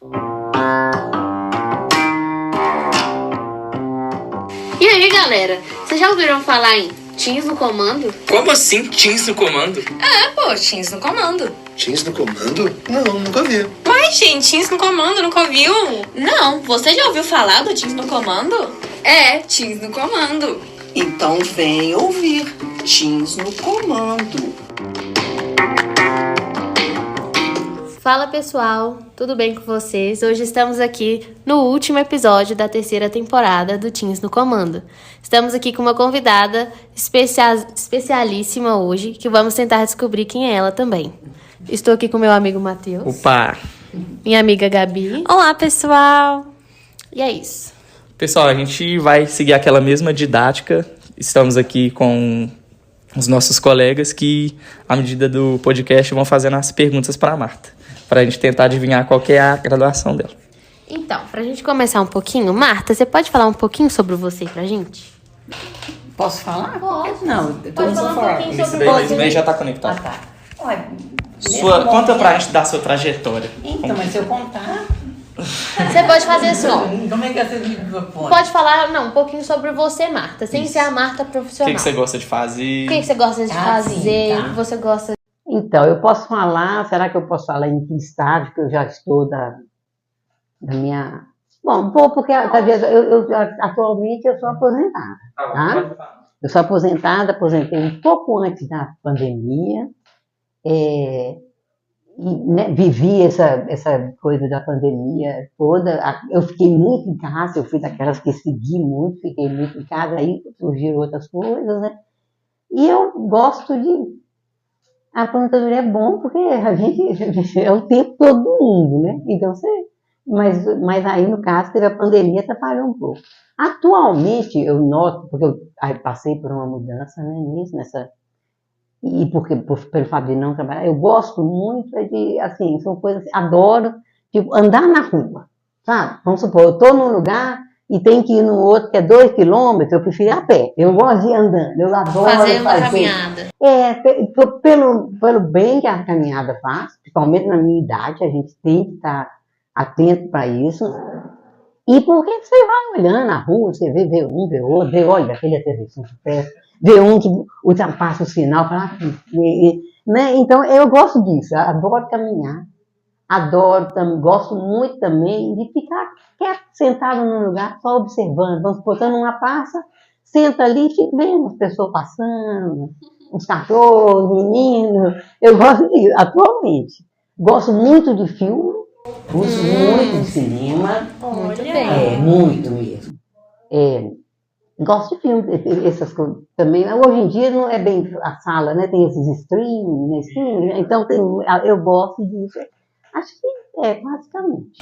E aí, galera, vocês já ouviram falar em Teens no Comando? Como assim Teens no Comando? Teens no Comando. Teens no Comando? Não, nunca vi. Uai, gente, Teens no Comando, nunca ouviu? Não, você já ouviu falar do Teens no Comando? Teens no Comando. Então vem ouvir Teens no Comando. Fala pessoal, tudo bem com vocês? Hoje estamos aqui no último episódio da terceira temporada do Teens no Comando. Estamos aqui com uma convidada especialíssima hoje, que vamos tentar descobrir quem é ela também. Estou aqui com meu amigo Matheus. Opa! Minha amiga Gabi. Olá, pessoal. E é isso. Pessoal, a gente vai seguir aquela mesma didática. Estamos aqui com os nossos colegas que, à medida do podcast, vão fazendo as perguntas para a Marta, para a gente tentar adivinhar qual que é a graduação dela. Então, pra gente começar um pouquinho, Marta, você pode falar um pouquinho sobre você pra gente? Posso falar? Pode. Não, Pode falar um pouquinho Isso sobre daí, você. daí já está conectado. tá. Olha, Conta pra gente da sua trajetória. Então, mas se eu contar... Você pode fazer assim, ó. Como é que você me propõe? Pode falar, um pouquinho sobre você, Marta, sem ser a Marta O profissional. que você gosta de fazer? O que você gosta de fazer? sim, tá. Você gosta... Então, eu posso falar, será que eu posso falar em que estágio que eu já estou da minha... Bom, porque talvez atualmente eu sou aposentada, tá? Eu sou aposentada, aposentei um pouco antes da pandemia, vivi essa coisa da pandemia toda, eu fiquei muito em casa, eu fui daquelas que segui muito, fiquei muito em casa, aí surgiram outras coisas, né? E eu gosto de... A aposentadoria é bom porque a gente é o tempo todo do mundo, né? Então, mas aí, no caso, teve a pandemia, atrapalhou um pouco. Atualmente, eu noto, porque eu passei por uma mudança, né, e pelo fato de não trabalhar, eu gosto muito de, assim, são coisas, adoro, tipo, andar na rua, sabe? Vamos supor, eu estou num lugar e tem que ir no outro que é 2 quilômetros, eu prefiro ir a pé. Eu gosto de ir andando, eu adoro Fazer uma caminhada. Pelo bem que a caminhada faz, principalmente na minha idade, a gente tem que estar atento para isso. E porque você vai olhando na rua, você vê um, vê outro, vê, olha, aquele atravessão de pé, vê um que ultrapassa o sinal, fala, né? Então, eu gosto disso, eu adoro caminhar, gosto muito também de ficar quieto, sentado num lugar, só observando, vamos botando uma praça, senta ali e fica vendo as pessoas passando, os cachorros, meninos, eu gosto disso, atualmente. Gosto muito de filme, uso muito de cinema, Muito bem. muito mesmo. Gosto de filme, essas coisas também. Hoje em dia não é bem a sala, né? Tem esses streaming, né? Então eu gosto disso. Acho que basicamente.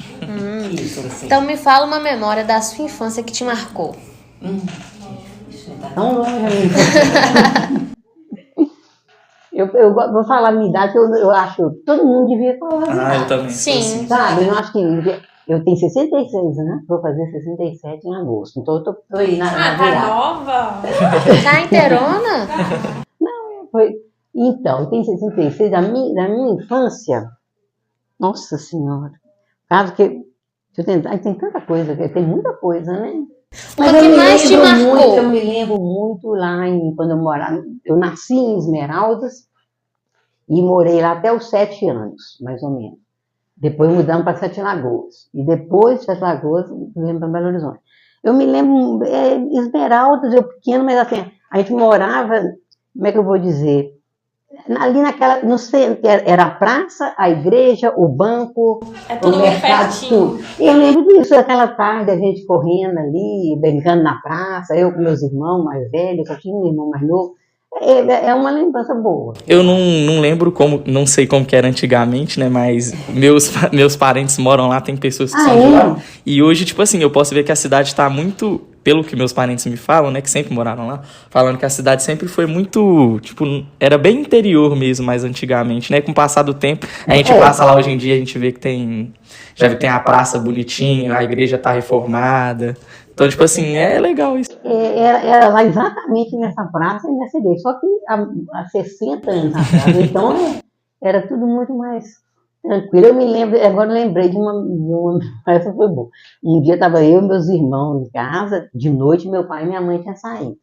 Isso, assim. Então me fala uma memória da sua infância que te marcou. Tá tão longe ainda. Eu vou falar a minha idade, eu acho que todo mundo devia falar a minha Eu também. Sim. sabe? Eu acho que eu tenho 66 anos, vou fazer 67 em agosto. Então eu tô aí na virada. Nova. Tá inteirona? Então, eu tenho 66 da minha infância. Nossa Senhora. Caso que. Deixa eu tentar. Tem tanta coisa, tem muita coisa, né? Mas o que mais te marcou? Eu me lembro muito lá quando eu morava. Eu nasci em Esmeraldas e morei lá até os 7 anos, mais ou menos. Depois mudamos para Sete Lagoas. E depois de Sete Lagoas, viemos para Belo Horizonte. Eu me lembro, Esmeraldas, eu pequeno, mas assim, a gente morava, como é que eu vou dizer? Ali no centro, era a praça, a igreja, o banco, tudo o muito mercado, pertinho. tudo. E eu lembro disso, aquela tarde, a gente correndo ali, brincando na praça, eu com meus irmãos mais velhos, eu tinha um irmão mais novo. É uma lembrança boa. Eu não lembro não sei como que era antigamente, né? Mas meus parentes moram lá, tem pessoas que são de lá. E hoje, tipo assim, eu posso ver que a cidade tá muito, pelo que meus parentes me falam, né? Que sempre moraram lá, falando que a cidade sempre foi muito, tipo, era bem interior mesmo, mais antigamente, né? Com o passar do tempo, a gente passa lá hoje em dia, a gente vê que já tem a praça bonitinha, a igreja tá reformada. Então, tipo assim, é legal isso. Era lá exatamente nessa praça e nessa igreja, só que há 60 anos atrás. Então, era tudo muito mais tranquilo. Eu me lembro, agora eu lembrei essa foi boa. Um dia estava eu e meus irmãos em casa, de noite meu pai e minha mãe tinham saído.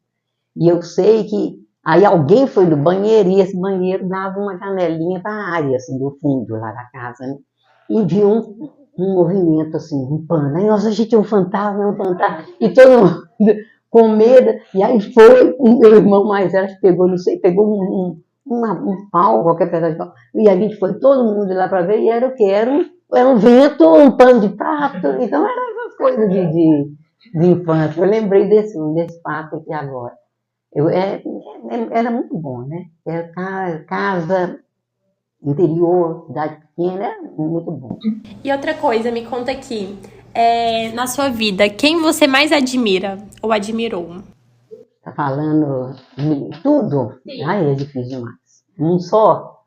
E eu sei que aí alguém foi no banheiro e esse banheiro dava uma janelinha para a área, assim, do fundo lá da casa, né? E viu um movimento, assim, um pano. Aí, nossa, a gente, um fantasma, e todo mundo com medo. E aí foi, meu irmão mais velho pegou, não sei, pegou um pau, qualquer pedaço de pau. E a gente foi todo mundo lá para ver, e era o quê? Era um vento, um pano de prato. Então era uma coisa de infância. Eu lembrei desse fato aqui agora. Era muito bom, né? Era casa, interior, cidade pequena, era muito bom. E outra coisa, me conta aqui, na sua vida, quem você mais admira ou admirou? Tá falando tudo? Sim. Ai, é difícil demais. Um só?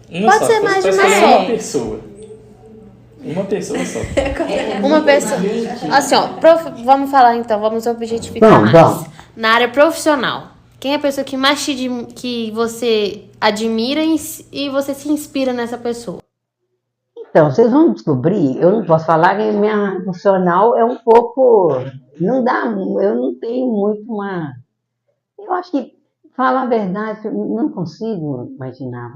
Pode ser mais de uma só. Uma pessoa. Uma pessoa só. Uma pessoa. Assim, ó, vamos falar então, vamos objetificar mais. Na área profissional, quem é a pessoa que mais que você admira e você se inspira nessa pessoa? Então, vocês vão descobrir, eu não posso falar que minha profissional é um pouco, não dá, eu não tenho muito eu acho que, falar a verdade, eu não consigo imaginar,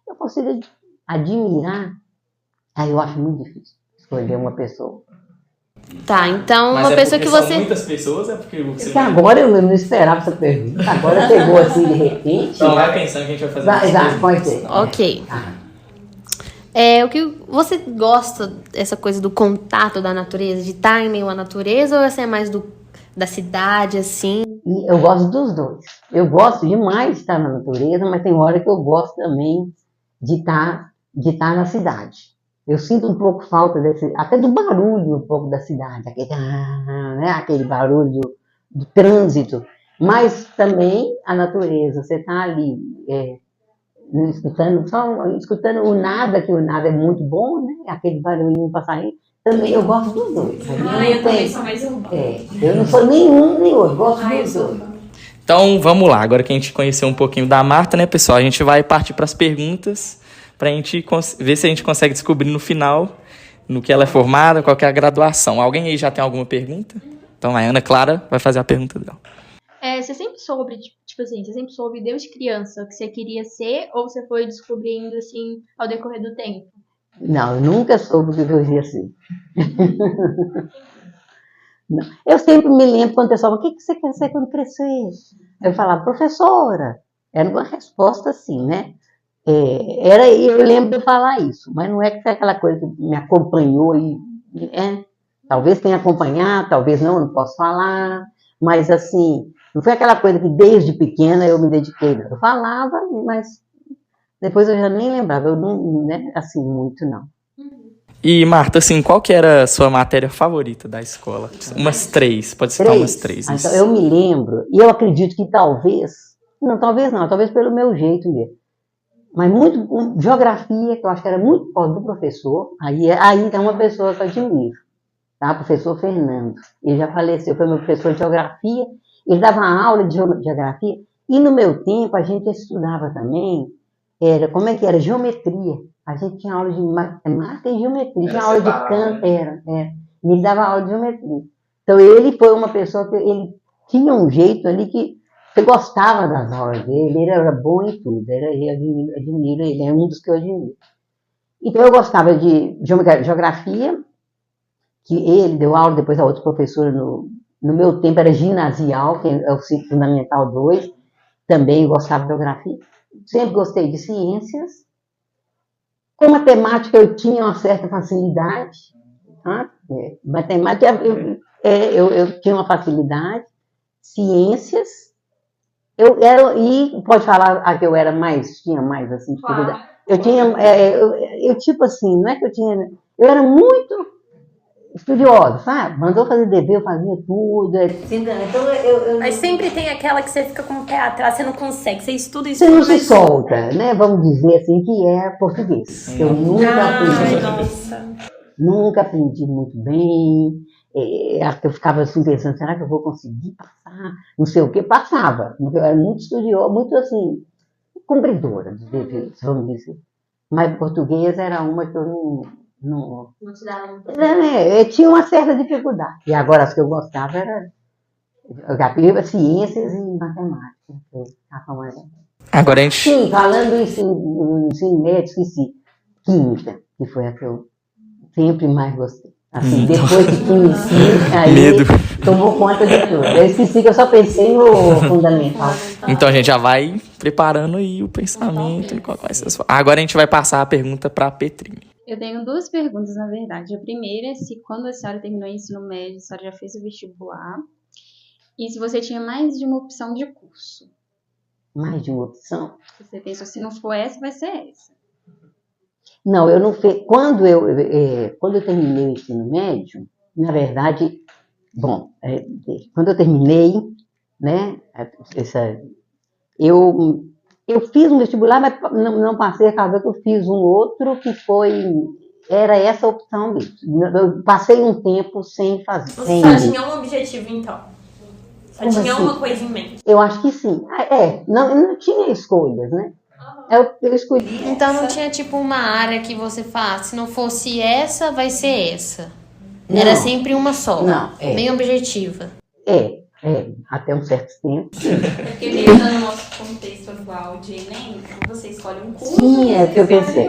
eu consigo admirar, aí eu acho muito difícil escolher uma pessoa. Tá, então mas uma pessoa que você... São muitas pessoas, é porque você... Porque agora eu não esperava essa pergunta, agora chegou assim de repente. Então vai pensando que a gente vai fazer pode ser. Ok. O que você gosta dessa coisa do contato da natureza, de estar em meio à natureza, ou essa é mais da cidade, assim? Eu gosto dos dois. Eu gosto demais de estar na natureza, mas tem hora que eu gosto também de estar na cidade. Eu sinto um pouco falta até do barulho um pouco da cidade, aquele barulho do trânsito, mas também a natureza, você está ali escutando o nada, que o nada é muito bom, né? Aquele barulhinho passarinho, também eu gosto dos dois. Eu também sou mais urbana. Eu não sou nenhum nem outro, gosto dos dois. Então vamos lá, agora que a gente conheceu um pouquinho da Marta, né, pessoal, a gente vai partir para as perguntas, para a gente ver se a gente consegue descobrir no final no que ela é formada, qual que é a graduação. Alguém aí já tem alguma pergunta? Então a Ana Clara vai fazer a pergunta dela. Você sempre soube, você sempre soube desde criança o que você queria ser, ou você foi descobrindo, assim, ao decorrer do tempo? Não, eu nunca soube o que eu queria ser. Não. Eu sempre me lembro quando o pessoal fala, o que você quer ser quando crescer? Eu falava, professora. Era uma resposta assim, né? Eu lembro de eu falar isso, mas não é que foi aquela coisa que me acompanhou talvez tenha acompanhado, talvez não, eu não posso falar, mas assim, não foi aquela coisa que desde pequena eu me dediquei. Eu falava, mas depois eu já nem lembrava, eu não, assim, muito não. E Marta, assim, qual que era a sua matéria favorita da escola? Umas 3, pode citar umas 3. Então, eu me lembro, e eu acredito que talvez pelo meu jeito mesmo, mas muito, geografia, que eu acho que era muito por causa do professor, aí é uma pessoa que eu admiro, tá? Professor Fernando, ele já faleceu, foi meu professor de geografia, ele dava aula de geografia, e no meu tempo a gente estudava também, era geometria, a gente tinha aula de matemática e geometria, tinha aula de canto, e ele dava aula de geometria. Então ele foi uma pessoa que, ele tinha um jeito ali que você gostava das aulas dele, ele era bom em tudo, eu admiro ele, é um dos que eu admiro. Então eu gostava de geografia, que ele deu aula, depois a outra professora, no meu tempo era ginasial, que é o ciclo fundamental 2, também eu gostava de geografia. Sempre gostei de ciências. Com matemática eu tinha uma certa facilidade, tá? Matemática eu tinha uma facilidade, ciências. E pode falar que eu tinha mais assim, dificuldade. Eu tinha, eu tipo assim, não é que eu era muito estudiosa, sabe? Mandou fazer dever, eu fazia tudo. Então, Mas sempre tem aquela que você fica com o pé atrás, você não consegue, você estuda e você não se solta, né? Vamos dizer assim, que é português. Eu nunca aprendi muito bem. Eu ficava assim pensando, será que eu vou conseguir passar? Não sei o que, passava. Eu era muito estudiosa, muito assim, cumpridora dos deveres, vamos dizer. Mas português era uma que eu não Não te dava muito. eu tinha uma certa dificuldade. E agora as que eu gostava era ciências e matemática. Eu ficava mais... Agora a gente. Sim, falando do ensino médio, esqueci. Química, que foi a que eu sempre mais gostei. Assim, depois de química, aí Medo. tomou conta de tudo. Eu esqueci que eu só pensei no fundamental. Então a gente já vai preparando aí o pensamento. Qual vai ser a sua... Agora a gente vai passar a pergunta para a Petrinha. Eu tenho duas perguntas, na verdade. A primeira é se quando a senhora terminou o ensino médio, a senhora já fez o vestibular. E se você tinha mais de uma opção de curso. Mais de uma opção? Você pensou, se não for essa, vai ser essa. Não, eu não fiz. Quando eu terminei o ensino médio, na verdade, quando eu terminei, né, eu fiz um vestibular, mas não passei, acabou que eu fiz um outro que era essa a opção mesmo. Eu passei um tempo sem fazer. Você só tinha um objetivo, então? Só tinha assim? uma coisa em mente? Eu acho que sim. Não tinha escolhas, né? Eu escolhi. Então não tinha tipo uma área que você faz, se não fosse essa, vai ser essa. Era sempre uma só. Não, bem objetiva. Até um certo tempo. Porque mesmo no nosso contexto atual de Enem, você escolhe um curso. Sim, é o que eu pensei.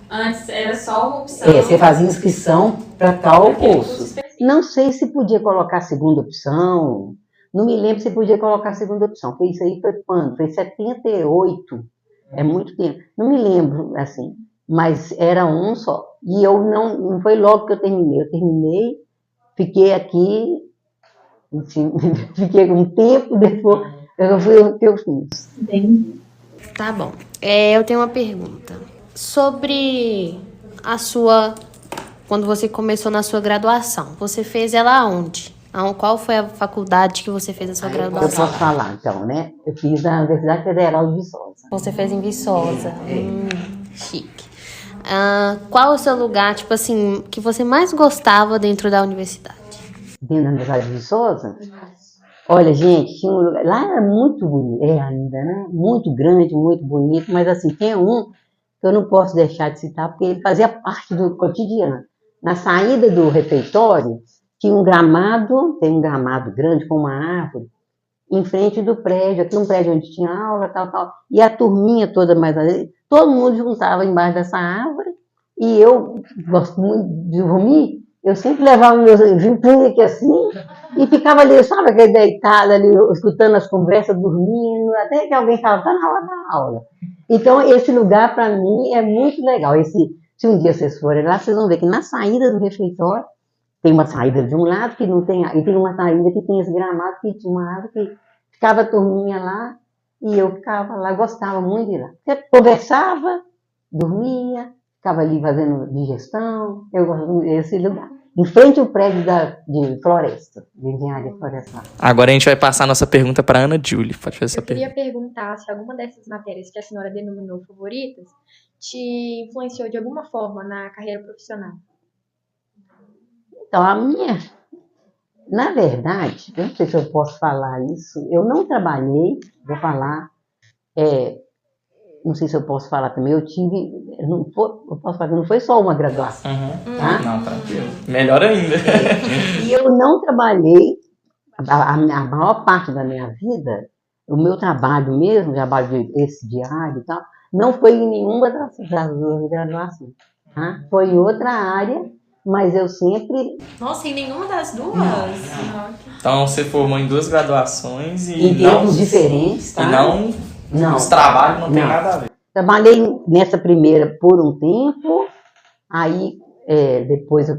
Antes era só uma opção. Você fazia inscrição para tal curso. Não sei se podia colocar segunda opção. Não me lembro se podia colocar segunda opção. Porque isso aí foi quando? Foi em 78. É muito tempo. Não me lembro, assim. Mas era um só. E eu não foi logo que eu terminei. Eu terminei, fiquei aqui, fiquei um tempo, depois eu fui o que eu fiz. Tá bom. Eu tenho uma pergunta. Sobre quando você começou na sua graduação, você fez ela onde? Qual foi a faculdade que você fez a sua graduação? Eu posso falar, então, né? Eu fiz na Universidade Federal de Viçosa. Você fez em Viçosa. Chique. Qual é o seu lugar, tipo assim, que você mais gostava dentro da universidade? Dentro da Universidade de Viçosa? Olha, gente, tinha um lugar... Lá era muito bonito, ainda, né? Muito grande, muito bonito, mas assim, tem um que eu não posso deixar de citar, porque ele fazia parte do cotidiano. Na saída do refeitório, tinha um gramado, tem um gramado grande com uma árvore, em frente do prédio, aqui um prédio onde tinha aula, tal. E a turminha toda mais ali, todo mundo juntava embaixo dessa árvore, e eu gosto muito de dormir, eu sempre levava meus vinhos aqui assim, e ficava ali, sabe, aquele deitado ali, escutando as conversas, dormindo, até que alguém falava, tá na hora da aula. Então, esse lugar, para mim, é muito legal. Se um dia vocês forem lá, vocês vão ver que na saída do refeitório, tem uma saída de um lado que não tem, e tem uma saída que tem esse gramado, que tinha uma árvore que ficava a turminha lá, e eu ficava lá, gostava muito de ir lá. Você conversava, dormia, ficava ali fazendo digestão, eu gosto desse lugar. Em frente ao prédio de floresta, de engenharia florestal. Agora a gente vai passar a nossa pergunta para Ana Júlia. Pode fazer essa pergunta. Eu queria perguntar se alguma dessas matérias que a senhora denominou favoritas te influenciou de alguma forma na carreira profissional. Então, na verdade, eu não sei se eu posso falar isso, eu não trabalhei, vou falar, não sei se eu posso falar também, eu posso falar que não foi só uma graduação. Tá? Não, tranquilo. Melhor ainda. E eu não trabalhei, a maior parte da minha vida, o meu trabalho mesmo, trabalho esse diário e tal, não foi em nenhuma das duas graduações. Tá? Foi em outra área, mas eu sempre... Nossa, em nenhuma das duas? Não. Então você formou em 2 graduações e em tempos diferentes, tá? E não, os trabalhos não tem nada a ver. Trabalhei nessa primeira por um tempo, aí depois eu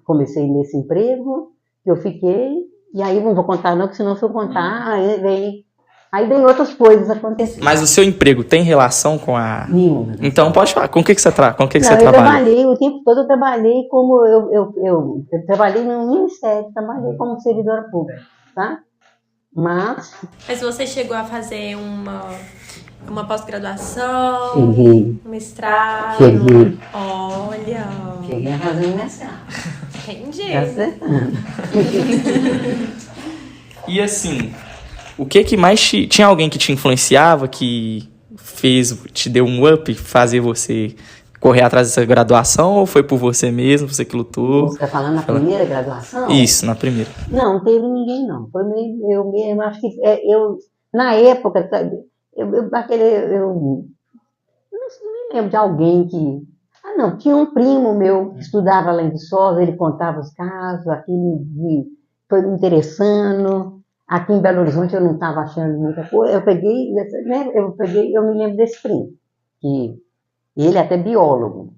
comecei nesse emprego, eu fiquei, e aí não vou contar não, porque senão se eu contar, aí vem outras coisas acontecendo. Mas o seu emprego tem relação com a... Nenhuma. Então pode falar, com o que você trabalha? Eu trabalhei, o tempo todo eu trabalhei como, eu trabalhei no Ministério, trabalhei como servidora pública, tá? Mas você chegou a fazer uma pós-graduação? Cheguei. Um mestrado? Cheguei. Olha! Cheguei a fazer um mestrado. Entendi. Tá acertando. E assim, o que mais tinha alguém que te influenciava, que te deu um up, fazer você correr atrás dessa graduação, ou foi por você mesmo, você que lutou? Você está falando na primeira graduação? Isso, na primeira. Não teve ninguém, não. Foi eu mesmo, acho que na época, sabe, eu não me lembro de alguém que. Ah, não, tinha um primo meu que estudava lá em Viçosa, ele contava os casos, aquilo foi me interessando. Aqui em Belo Horizonte eu não estava achando muita coisa. Eu me lembro desse primo, que ele é até biólogo,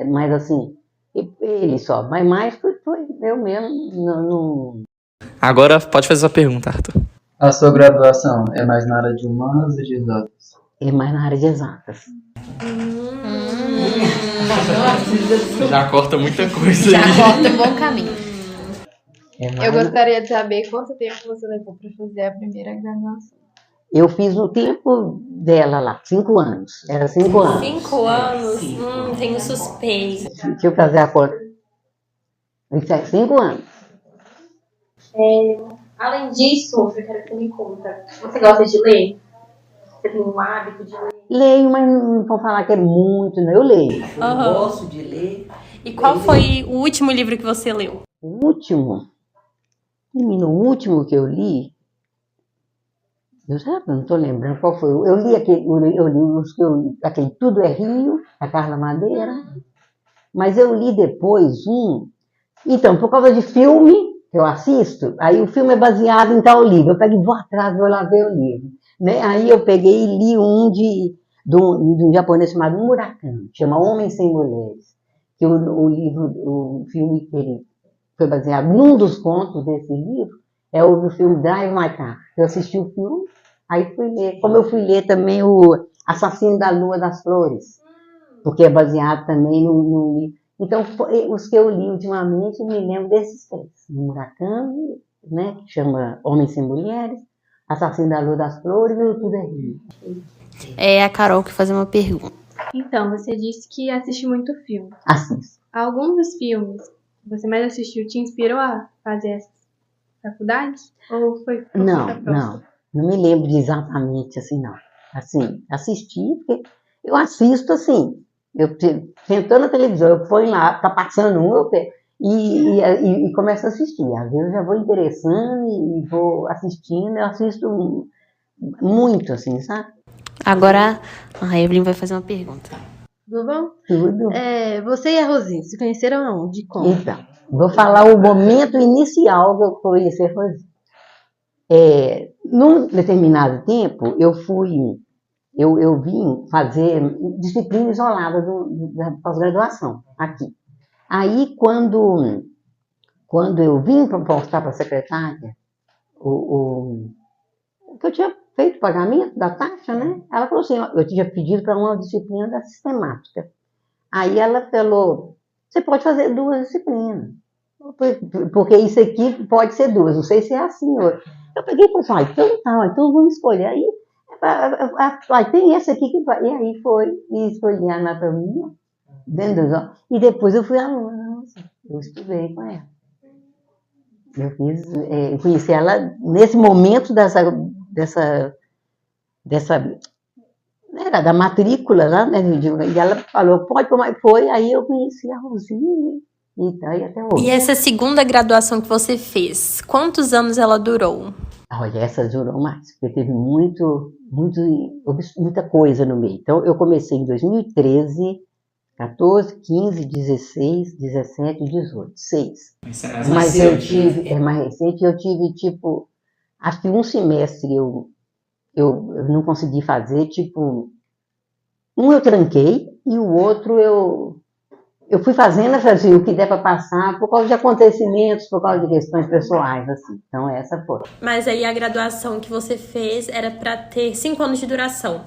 mas assim, ele só, mas mais foi eu mesmo, não. Agora pode fazer sua pergunta, Arthur. A sua graduação é mais na área de humanas ou de exatas? É mais na área de exatas. Já corta muita coisa Já aí. corta um bom caminho. Eu gostaria de saber quanto tempo você levou para fazer a primeira graduação. Eu fiz no tempo dela lá, 5 anos. Era 5 anos. 5 anos? Tenho suspeita. Deixa eu fazer a conta. 5 anos. Além disso, eu quero que você me conta. Você gosta de ler? Você tem um hábito de ler? Leio, mas não vou falar que é muito, não. Eu leio. Aham. Eu gosto de ler. E qual foi o último livro que você leu? O último? No último que eu li, eu já não estou lembrando qual foi. Eu li aquele Tudo é Rio, da Carla Madeira, mas eu li depois então, por causa de filme que eu assisto, aí o filme é baseado em tal livro, eu pego e vou atrás, vou lá ver o livro, né? Aí eu peguei e li de um japonês chamado Murakami, chama Homens Sem Mulheres, que o filme que ele foi baseado num dos contos desse livro, é o filme Drive My Car. Eu assisti o filme, aí fui ler. Como eu fui ler também o Assassino da Lua das Flores, porque é baseado também no livro. Então, os que eu li ultimamente, eu me lembro desses 3. Murakami, né, que chama Homens Sem Mulheres, Assassino da Lua das Flores e o Tudo é Rio. É a Carol que faz uma pergunta. Então, você disse que assiste muito filme. Assisto. Algum dos filmes que você mais assistiu te inspirou a fazer essa faculdade? Ou foi por conta própria? Não me lembro de exatamente assim, não. Assim, assisti, porque eu assisto assim, sentando na televisão, eu ponho lá, tá passando e começo a assistir. Às vezes eu já vou interessando e vou assistindo, eu assisto muito, assim, sabe? Agora a Evelyn vai fazer uma pergunta. Tudo bom? Tudo. Você e a Rosinha se conheceram aonde? Como? Então, vou falar o momento inicial que eu conheci a Rosinha. Num determinado tempo, eu vim fazer disciplina isolada da pós-graduação aqui. Aí, quando eu vim postar para a secretária o que eu tinha feito o pagamento da taxa, né? Ela falou assim, eu tinha pedido para uma disciplina da sistemática. Aí ela falou, você pode fazer 2 disciplinas, porque isso aqui pode ser 2, não sei se é assim hoje. Eu peguei e falei, então vamos escolher. Aí tem essa aqui que vai. E aí foi, e escolhi a anatomia, e depois eu fui aluna, eu estudei com ela. Eu conheci ela nesse momento era da matrícula lá, né? E ela falou, pode tomar, foi, aí eu conheci a Rosinha e tá aí até hoje. E essa segunda graduação que você fez, quantos anos ela durou? Olha, essa durou mais, porque teve muita coisa no meio. Então, eu comecei em 2013, 14, 15, 16, 17 e 18, 6. Mas eu tive, mais recente, eu tive, tipo, acho que um semestre eu não consegui fazer, tipo, um eu tranquei e o outro eu fui fazendo assim, o que der para passar por causa de acontecimentos, por causa de questões pessoais, assim. Então, essa foi. Mas aí a graduação que você fez era para ter 5 anos de duração.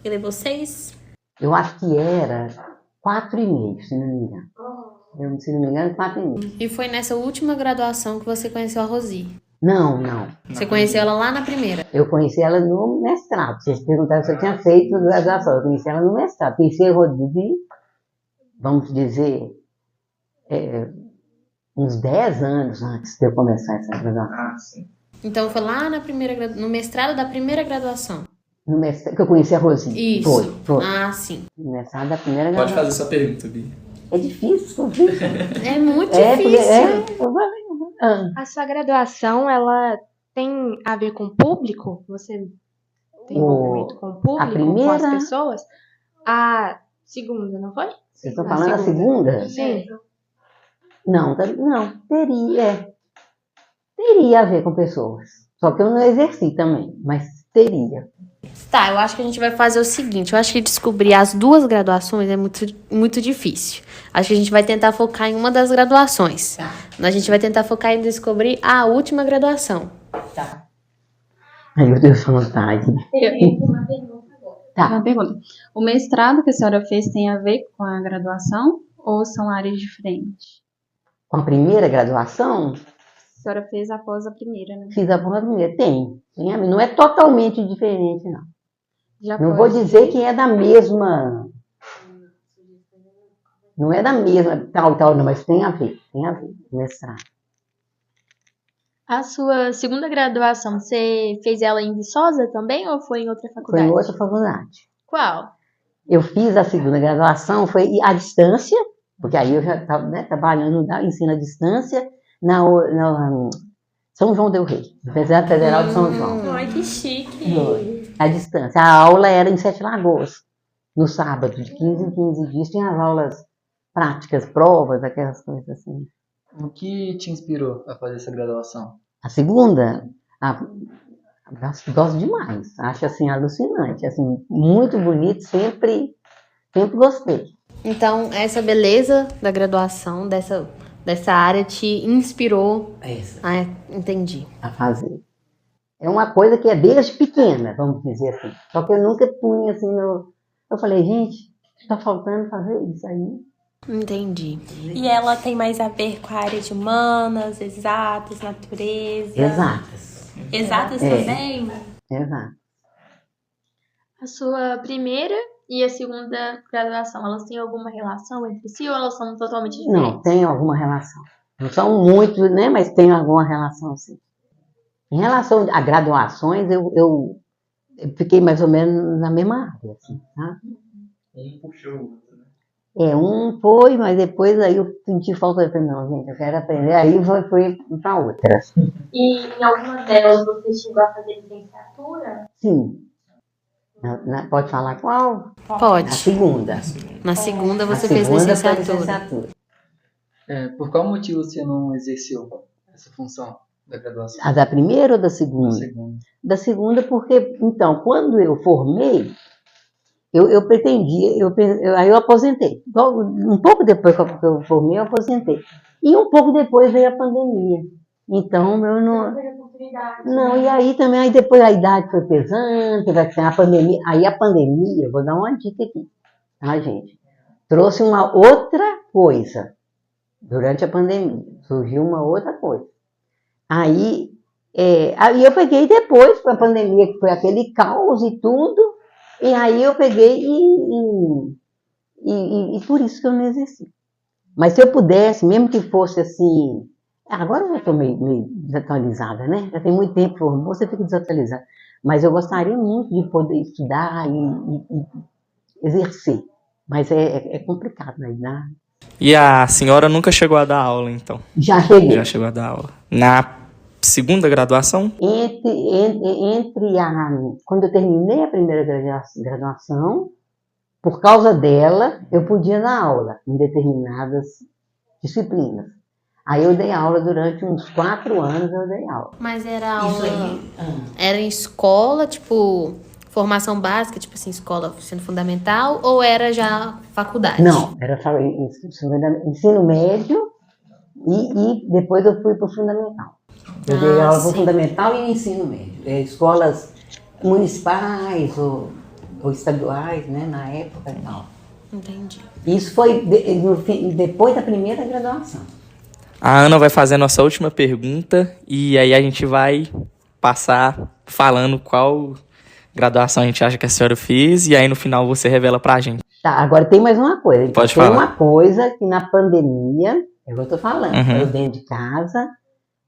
E levou 6? Eu acho que era 4,5, se não me engano. Se não me engano, 4,5. E foi nessa última graduação que você conheceu a Rosi? Não. Você conheceu ela lá na primeira? Eu conheci ela no mestrado. Vocês perguntaram se eu tinha feito graduação. Eu conheci ela no mestrado. Conheci a Rosi, vamos dizer, uns 10 anos antes de eu começar essa graduação. Então foi lá no mestrado da primeira graduação? No mestrado, que eu conheci a Rosinha. Isso. Foi. Ah, sim. No mestrado da primeira Pode graduação. fazer sua pergunta, Bia. É difícil, difícil. É muito Porque difícil. A sua graduação, ela tem a ver com o público? Você tem envolvimento com o público, a primeira, com as pessoas? A segunda, não foi? Vocês estão falando da segunda? Sim. Não, teria. Teria a ver com pessoas. Só que eu não exerci também, mas teria. Tá, eu acho que a gente vai fazer o seguinte. Eu acho que descobrir as duas graduações é muito difícil. Acho que a gente vai tentar focar em uma das graduações. Tá. A gente vai tentar focar em descobrir a última graduação. Tá. Ai, meu Deus, vontade. Eu tenho uma pergunta agora. Tá. Uma pergunta. O mestrado que a senhora fez tem a ver com a graduação ou são áreas diferentes? Com a primeira graduação, A senhora fez após a primeira, né? fiz a primeira. Tem. Não é totalmente diferente, não. Já Não pode- vou dizer que é da mesma. Não é da mesma, tal, não, mas tem a ver, mestrado. A sua segunda graduação, você fez ela em Viçosa também ou foi em outra Foi faculdade? em outra faculdade. Qual? Eu fiz a segunda graduação, foi à distância, porque aí eu já estava trabalhando ensino à distância na São João del Rei, Universidade Federal de São João. Ai, que chique. À distância. A aula era em Sete Lagoas, no sábado, de 15 em 15 dias, tinha as aulas práticas, provas, aquelas coisas assim. O que te inspirou a fazer essa graduação? A segunda, gosto demais, acho assim alucinante, assim, muito bonito, sempre gostei. Então, essa beleza da graduação, dessa área, te inspirou entendi. A fazer. É uma coisa que é desde pequena, vamos dizer assim. Só que eu nunca punha assim no. Eu falei, gente, está faltando fazer isso aí. Entendi. E ela tem mais a ver com a área de humanas, exatas, natureza. Exatas. Exatas É. também? Exato. A sua primeira e a segunda graduação, elas têm alguma relação entre si ou elas são totalmente diferentes? Não, tem alguma relação. Não são muito, né? Mas tem alguma relação, sim. Em relação a graduações, eu fiquei mais ou menos na mesma área, assim, tá? Um puxou o outro, né? Um foi, mas depois aí eu senti falta. Eu falei, não, gente, eu quero aprender. Aí fui para outra. E em alguma delas você chegou a fazer licenciatura? Sim. Pode falar qual? Pode. A segunda. Na segunda você A fez segunda foi licenciatura. Por qual motivo você não exerceu essa função da graduação? A da primeira ou da Da segunda? segunda. Da segunda porque, então, quando eu formei, eu pretendia, aí eu aposentei. Um pouco depois que eu formei, eu aposentei. E um pouco depois veio a pandemia. Então, eu não... Não, e aí também, aí depois a idade foi pesando, vai ter a pandemia. Aí a pandemia, eu vou dar uma dica aqui, tá, gente? Trouxe uma outra coisa durante a pandemia. Surgiu uma outra coisa. Aí eu peguei depois para a pandemia, que foi aquele caos e tudo, e aí eu peguei e por isso que eu não exerci. Mas se eu pudesse, mesmo que fosse assim... Agora eu já estou meio desatualizada, né? Já tem muito tempo que você fica desatualizada. Mas eu gostaria muito de poder estudar e exercer. Mas é complicado, né? E a senhora nunca chegou a dar aula, então? Já cheguei. Já chegou a dar aula. Na segunda graduação? Quando eu terminei a primeira graduação, por causa dela, eu podia dar aula em determinadas disciplinas. Aí eu dei aula durante uns 4 anos, eu dei aula. Mas era aula... Era em escola, tipo... Formação básica, tipo assim, escola ensino fundamental, ou era já faculdade? Não, era ensino médio e depois eu fui para o fundamental. Eu dei aula para o fundamental e ensino médio. Escolas municipais ou estaduais, né, na época e tal. Entendi. Isso foi depois da primeira graduação. A Ana vai fazer a nossa última pergunta e aí a gente vai passar falando qual graduação a gente acha que a senhora fez e aí no final você revela pra gente. Tá, agora tem mais uma coisa. Pode tem falar. Uma coisa que na pandemia, eu estou falando, eu dentro de casa,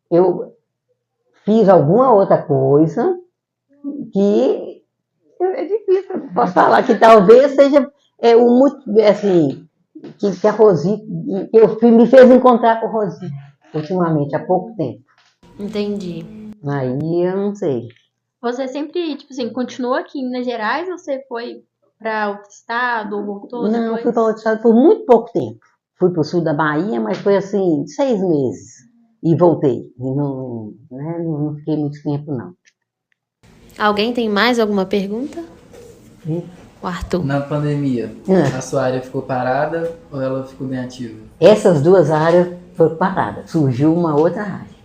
eu fiz alguma outra coisa que É difícil. Posso falar que talvez seja assim, que a Rosi, me fez encontrar com a Rosi ultimamente, há pouco tempo. Entendi. Aí eu não sei. Você sempre, tipo assim, continuou aqui em Minas Gerais ou você foi pra outro estado ou voltou Não, depois? fui para outro estado por muito pouco tempo. Fui para o sul da Bahia, mas foi assim, 6 meses. E voltei. E não fiquei muito tempo, não. Alguém tem mais alguma pergunta? O Arthur. Na pandemia, a sua área ficou parada ou ela ficou bem ativa? Essas duas áreas foram paradas. Surgiu uma outra área.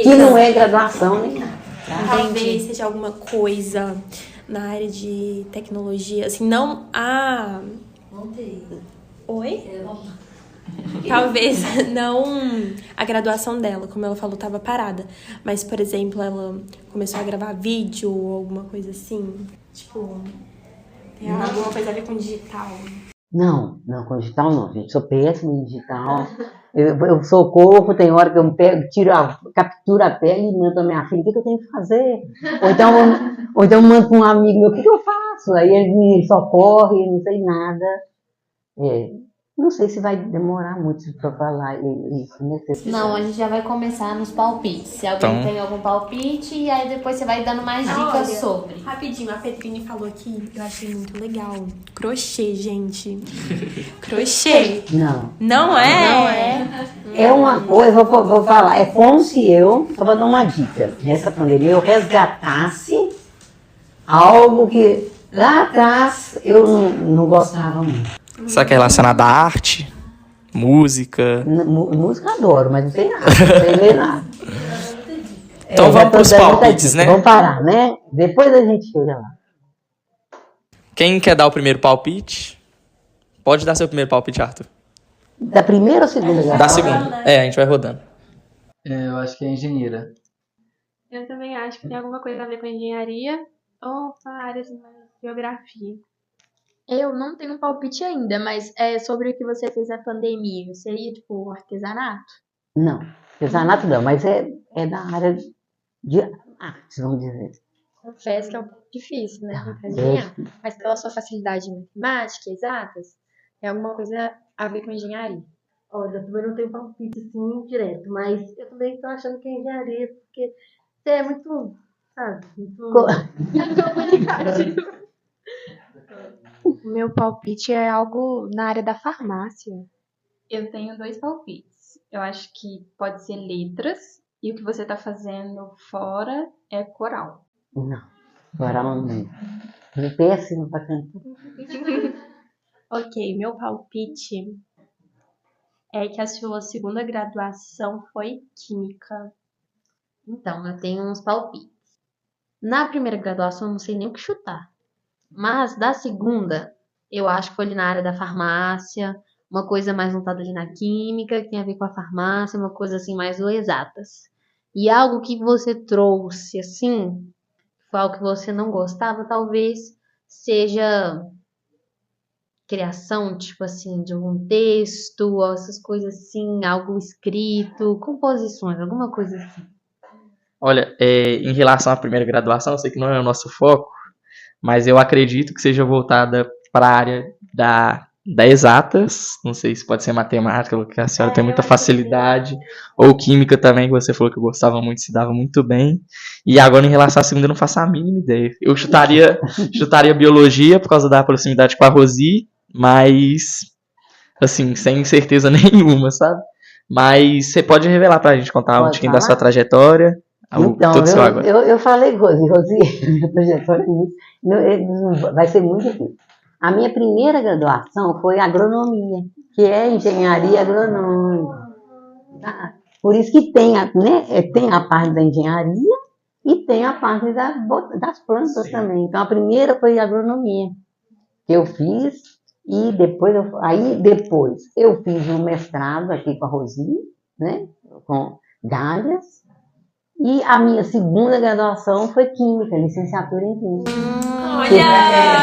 Que não é graduação nem nada. Talvez seja alguma coisa na área de tecnologia, assim, não a... Oi? Talvez não a graduação dela, como ela falou, estava parada. Mas, por exemplo, ela começou a gravar vídeo ou alguma coisa assim. Tipo, tem alguma coisa a ver com digital. Não, com digital não, gente. Sou péssima em digital. Eu sou corpo, tem hora que eu pego, capturo a tela e mando a minha filha, o que eu tenho que fazer? Ou então mando para um amigo meu, o que eu faço? Aí ele me socorre, não sei nada. Não sei se vai demorar muito para falar isso, né? Não, a gente já vai começar nos palpites. Se alguém tem algum palpite, e aí depois você vai dando mais dicas sobre. Rapidinho, a Petrine falou aqui, eu achei muito legal. Crochê, gente. Crochê. Não. Não é? É uma coisa, vou falar, é como se eu, só vou dar uma dica, nessa pandemia eu resgatasse algo que lá atrás eu não gostava muito. Será que é relacionado à arte? Música? Música adoro, mas não sei nada, não sei ler nada. Então vamos para os palpites, né? Vamos parar, né? Depois a gente chega lá. Quem quer dar o primeiro palpite? Pode dar seu primeiro palpite, Arthur. Da primeira ou segunda? Da segunda. A gente vai rodando. Eu acho que é engenheira. Eu também acho que tem alguma coisa a ver com engenharia ou com a área de geografia. Eu não tenho um palpite ainda, mas é sobre o que você fez na pandemia. Seria, tipo, artesanato? Não, artesanato não, mas é da área de arte, vamos dizer. Confesso que é um pouco difícil, né? Mas pela sua facilidade em matemática, exatas, é alguma coisa a ver com engenharia. Olha, eu também não tenho palpite assim direto, mas eu também estou achando que é engenharia, porque você é muito, sabe, muito complicado. O meu palpite é algo na área da farmácia. Eu tenho 2 palpites. Eu acho que pode ser letras e o que você está fazendo fora é coral. Não, coral não. É péssimo para cantar. Ok, meu palpite é que a sua segunda graduação foi química. Então, eu tenho uns palpites. Na primeira graduação, eu não sei nem o que chutar. Mas da segunda, eu acho que foi ali na área da farmácia, uma coisa mais voltada ali na química, que tem a ver com a farmácia, uma coisa assim mais do exatas. E algo que você trouxe, assim, foi algo que você não gostava, talvez seja criação, tipo assim, de algum texto, ou essas coisas assim, algo escrito, composições, alguma coisa assim. Olha, em relação à primeira graduação, eu sei que não é o nosso foco, mas eu acredito que seja voltada para a área da exatas, não sei se pode ser matemática, porque a senhora tem muita facilidade, ou química também, que você falou que eu gostava muito, se dava muito bem. E agora, em relação à segunda, eu não faço a mínima ideia. Eu chutaria biologia, por causa da proximidade com a Rosi, mas, assim, sem certeza nenhuma, sabe? Mas você pode revelar pra gente, contar um pouquinho da sua trajetória? Então, eu falei, Rosi, minha trajetória vai ser muito difícil. A minha primeira graduação foi agronomia, que é engenharia agronômica. Por isso que tem a parte da engenharia e tem a parte das plantas também. Então, a primeira foi agronomia, que eu fiz, e depois eu fiz um mestrado aqui com a Rosi, né, com galhas. E a minha segunda graduação foi química, licenciatura em química. Olha,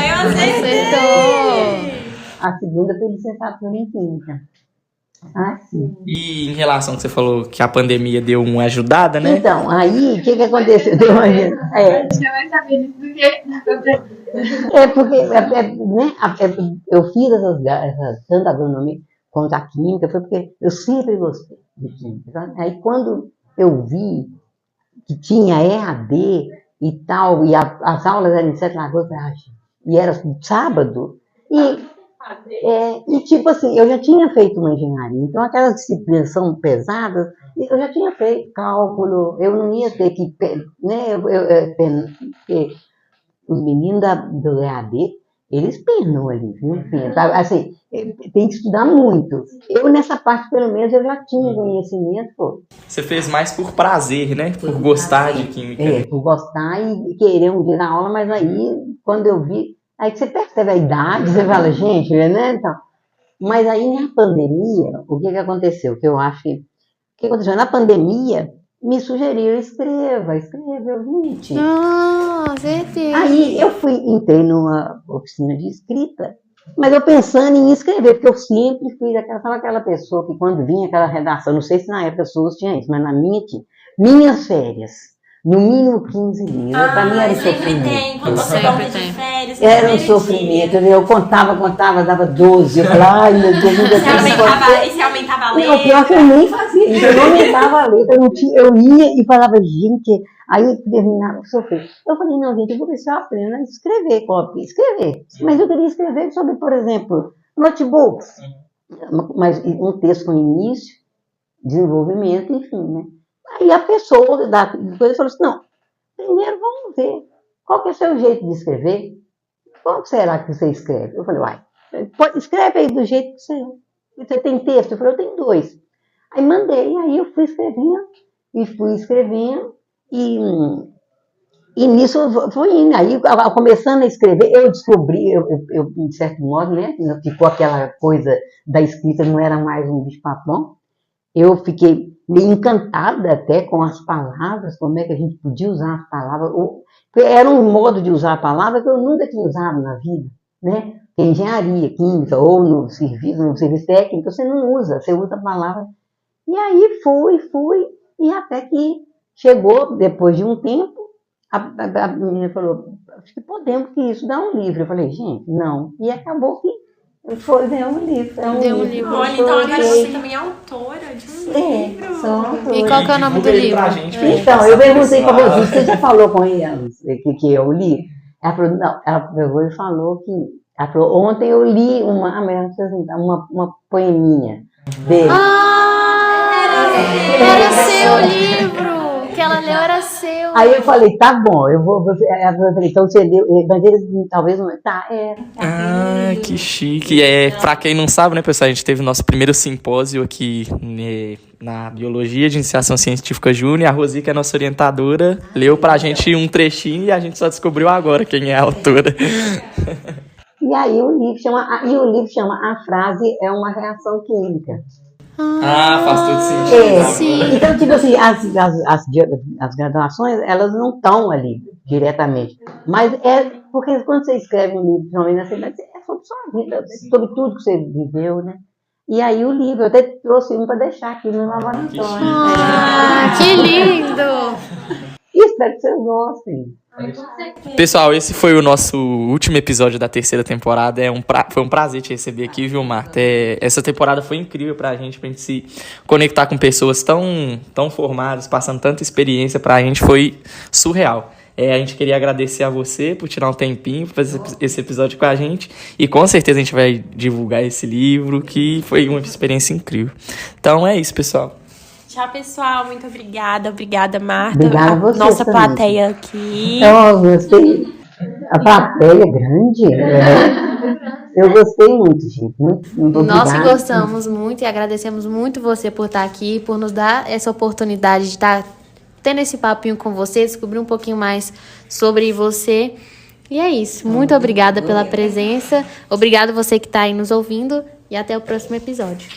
eu acertei! A segunda foi licenciatura em química. Ah, sim. E em relação ao que você falou que a pandemia deu uma ajudada, né? Então, aí, o que aconteceu? Deu uma... A gente vai saber disso do que... É porque né, eu fiz tanto a agronomia quanto a química, foi porque eu sempre gostei de química. Sabe? Aí quando eu vi que tinha EAD e tal, e as aulas eram em Sete Lagoas, e era sábado, e tipo assim, eu já tinha feito uma engenharia, então aquelas disciplinas são pesadas, eu já tinha feito cálculo, eu não ia ter que, né, porque os meninos do EAD, eles penam ali, viu? Assim, tem que estudar muito. Eu, nessa parte, pelo menos, eu já tinha conhecimento. Pô. Você fez mais por prazer, né? Por gostar de química. Por gostar e querer um dia na aula, mas aí, quando eu vi, aí que você percebe a idade, você fala, gente, né? Então, mas aí, na pandemia, o que aconteceu? Que eu acho que... O que aconteceu? Na pandemia, me sugeriram, escreva, gente. Certeza. Aí eu entrei numa oficina de escrita, mas eu pensando em escrever, porque eu sempre fui aquela pessoa que quando vinha aquela redação, não sei se na época suas tinha isso, mas na minha tinha, minhas férias, no mínimo 15 livros, pra mim era um sofrimento. Quando você volta de férias, Era um sofrimento, eu contava, dava 12, eu falava, ai meu Deus, você aumentava a letra? Não, pior que eu nem fazia isso, eu não aumentava a letra, eu ia e falava, gente, aí terminava, eu sofri. Eu falei, não, gente, eu vou ver se eu aprendo a escrever, mas eu queria escrever sobre, por exemplo, notebooks, mas um texto com início, desenvolvimento, enfim, né? Aí a pessoa da coisa falou assim, não, primeiro vamos ver, qual que é o seu jeito de escrever? Como será que você escreve? Eu falei, escreve aí do jeito que você tem texto. Eu falei, eu tenho 2. Aí mandei, aí eu fui escrevendo, e nisso eu fui indo. Aí, começando a escrever, eu descobri, eu de certo modo, né, ficou aquela coisa da escrita, não era mais um bicho-papão. Eu fiquei meio encantada até com as palavras, como é que a gente podia usar as palavras. Era um modo de usar a palavra que eu nunca tinha usado na vida, né? Em engenharia, química, ou no serviço técnico, você não usa, você usa a palavra. E aí fui, e até que chegou, depois de um tempo, a menina falou, acho que podemos que isso dá um livro. Eu falei, gente, não. E acabou que deu um livro. Olha, então agora você também é autora de um livro. Sou autora. E qual que é o nome do livro? Então, eu perguntei para você, você já falou com eles que eu li? Ela falou, não, ela pegou e falou que... Ela falou, ontem eu li uma poeminha dele. Era seu livro! O que ela leu era seu. Aí eu falei, tá bom, eu falei, então você deu, mas eles talvez não... Que chique. Pra quem não sabe, né, pessoal, a gente teve o nosso primeiro simpósio aqui, né, na Biologia de Iniciação Científica Júnior. A Rosi, que é a nossa orientadora, leu pra gente um trechinho e a gente só descobriu agora quem é a autora. E aí o livro chama A Frase é uma Reação Química. Faz todo sentido. Sim. Então, tipo assim, as graduações, elas não estão ali diretamente. Mas porque quando você escreve um livro, principalmente na cidade, é sobre sua vida, sobre tudo que você viveu, né? E aí o livro, eu até trouxe um para deixar aqui no laboratório. Que lindo! E espero que vocês gostem. Pessoal, esse foi o nosso último episódio da terceira temporada. Foi um prazer te receber aqui, viu, Marta? Essa temporada foi incrível pra gente se conectar com pessoas tão formadas, passando tanta experiência pra gente, foi surreal. A gente queria agradecer a você por tirar um tempinho pra fazer esse episódio com a gente, e com certeza a gente vai divulgar esse livro, que foi uma experiência incrível. Então é isso, pessoal. Tchau, pessoal. Muito obrigada. Obrigada, Marta. Obrigada a você nossa também. Plateia aqui. Eu gostei. A plateia é grande. Eu gostei muito, gente. Muito Nós que obrigada. gostamos muito e agradecemos muito você por estar aqui, por nos dar essa oportunidade de estar tendo esse papinho com você, descobrir um pouquinho mais sobre você. E é isso. Muito obrigada pela presença. Obrigado você que está aí nos ouvindo. E até o próximo episódio.